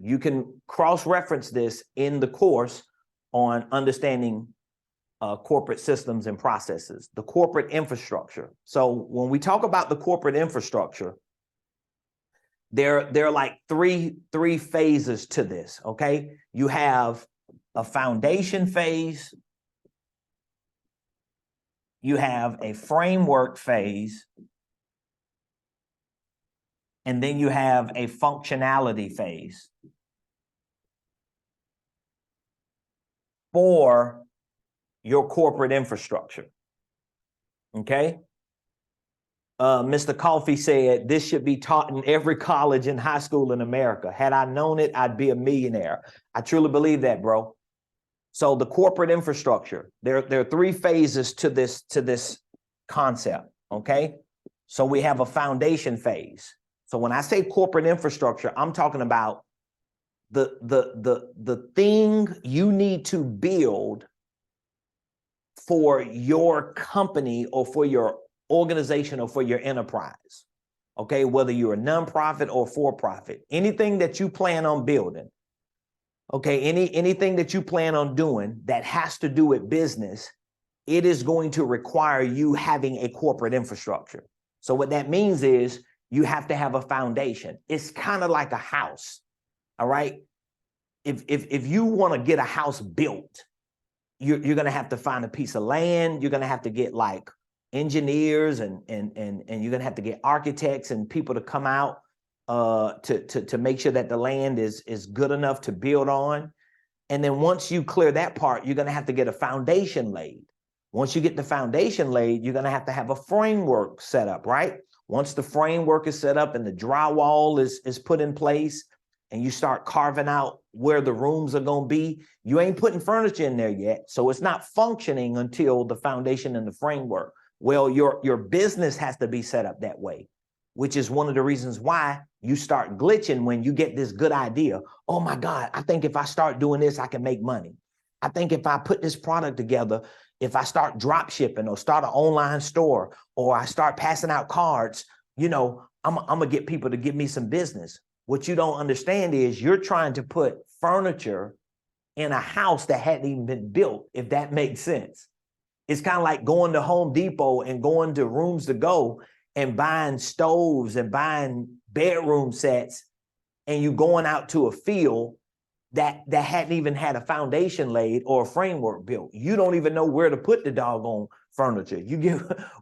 You can cross-reference this in the course on understanding corporate systems and processes, the corporate infrastructure. So when we talk about the corporate infrastructure, there are like three phases to this, okay? You have a foundation phase, you have a framework phase, and then you have a functionality phase for your corporate infrastructure, okay? Mr. Coffey said, this should be taught in every college and high school in America. Had I known it, I'd be a millionaire. I truly believe that, bro. So the corporate infrastructure, there are three phases to this concept, okay? So we have a foundation phase. So when I say corporate infrastructure, I'm talking about the thing you need to build for your company or for your organization or for your enterprise, okay? Whether you're a nonprofit or for-profit, anything that you plan on building, okay, anything that you plan on doing that has to do with business, it is going to require you having a corporate infrastructure. So what that means is you have to have a foundation. It's kind of like a house, all right? If you want to get a house built, you're going to have to find a piece of land. You're going to have to get like engineers and you're going to have to get architects and people to come out to make sure that the land is good enough to build on. And then once you clear that part, you're going to have to get a foundation laid. Once you get the foundation laid, you're going to have a framework set up, right? Once the framework is set up and the drywall is put in place and you start carving out where the rooms are going to be, you ain't putting furniture in there yet. So it's not functioning until the foundation and the framework. Well, your business has to be set up that way, which is one of the reasons why you start glitching when you get this good idea. Oh my God, I think if I start doing this, I can make money. I think if I put this product together, if I start drop shipping or start an online store or I start passing out cards, you know, I'm gonna get people to give me some business. What you don't understand is you're trying to put furniture in a house that hadn't even been built, if that makes sense. It's kind of like going to Home Depot and going to Rooms to Go and buying stoves and buying bedroom sets, and you going out to a field that hadn't even had a foundation laid or a framework built. You don't even know where to put the doggone furniture. You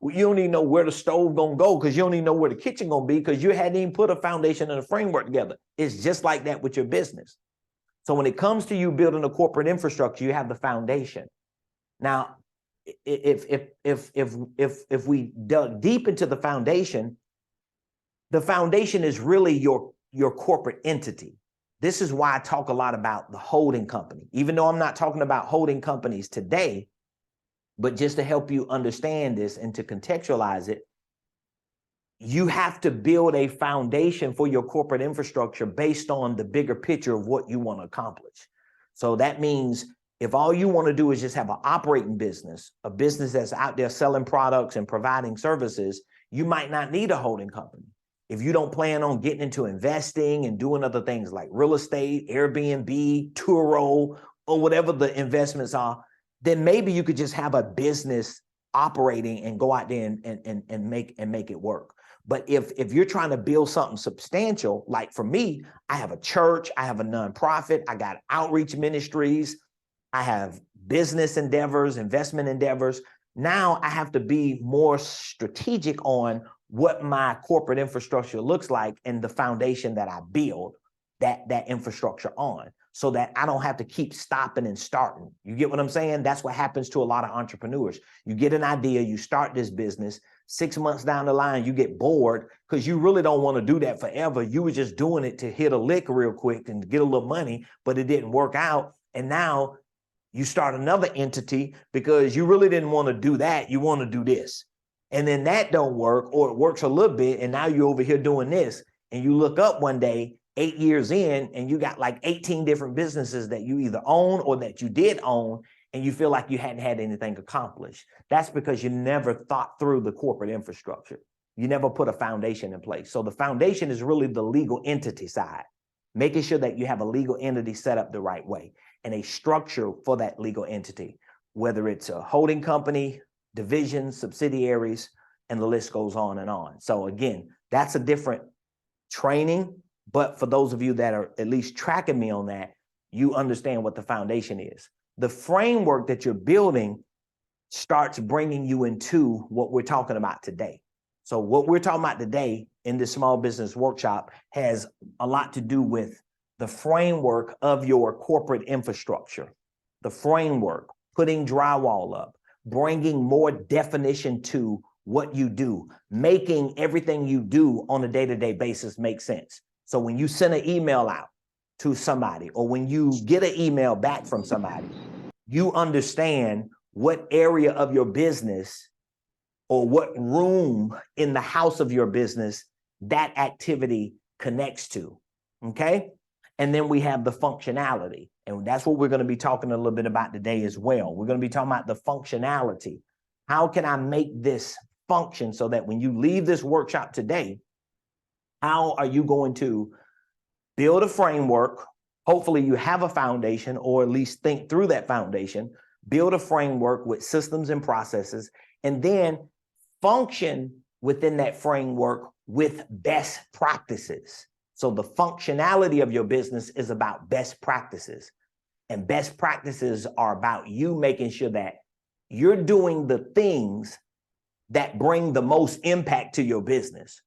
don't even know where the stove gonna go because you don't even know where the kitchen gonna be because you hadn't even put a foundation and a framework together. It's just like that with your business. So when it comes to you building a corporate infrastructure, you have the foundation. Now, if we dug deep into the foundation is really your corporate entity. This is why I talk a lot about the holding company, even though I'm not talking about holding companies today, but just to help you understand this and to contextualize it, you have to build a foundation for your corporate infrastructure based on the bigger picture of what you want to accomplish. So that means if all you want to do is just have an operating business, a business that's out there selling products and providing services, you might not need a holding company. If you don't plan on getting into investing and doing other things like real estate, Airbnb, Turo, or whatever the investments are, then maybe you could just have a business operating and go out there and make it work. But if you're trying to build something substantial, like for me, I have a church, I have a nonprofit, I got outreach ministries, I have business endeavors, investment endeavors. Now I have to be more strategic on what my corporate infrastructure looks like and the foundation that I build that infrastructure on, so that I don't have to keep stopping and starting. You get what I'm saying? That's what happens to a lot of entrepreneurs. You get an idea, you start this business, 6 months down the line, you get bored because you really don't want to do that forever. You were just doing it to hit a lick real quick and get a little money, but it didn't work out. And now you start another entity because you really didn't want to do that. You want to do this. And then that don't work, or it works a little bit. And now you're over here doing this. And you look up one day, 8 years in, and you got like 18 different businesses that you either own or that you did own, and you feel like you hadn't had anything accomplished. That's because you never thought through the corporate infrastructure. You never put a foundation in place. So the foundation is really the legal entity side. making sure that you have a legal entity set up the right way and a structure for that legal entity, whether it's a holding company, divisions, subsidiaries, and the list goes on and on. So again, that's a different training, but for those of you that are at least tracking me on that, you understand what the foundation is. The framework that you're building starts bringing you into what we're talking about today. So what we're talking about today in this small business workshop has a lot to do with the framework of your corporate infrastructure, the framework, putting drywall up, bringing more definition to what you do, making everything you do on a day-to-day basis make sense. So when you send an email out to somebody, or when you get an email back from somebody, you understand what area of your business or what room in the house of your business that activity connects to, okay? And then we have the functionality, and that's what we're going to be talking a little bit about today as well. We're going to be talking about the functionality. How can I make this function so that when you leave this workshop today, how are you going to build a framework? Hopefully you have a foundation, or at least think through that foundation, build a framework with systems and processes, and then function within that framework with best practices. So the functionality of your business is about best practices, and best practices are about you making sure that you're doing the things that bring the most impact to your business.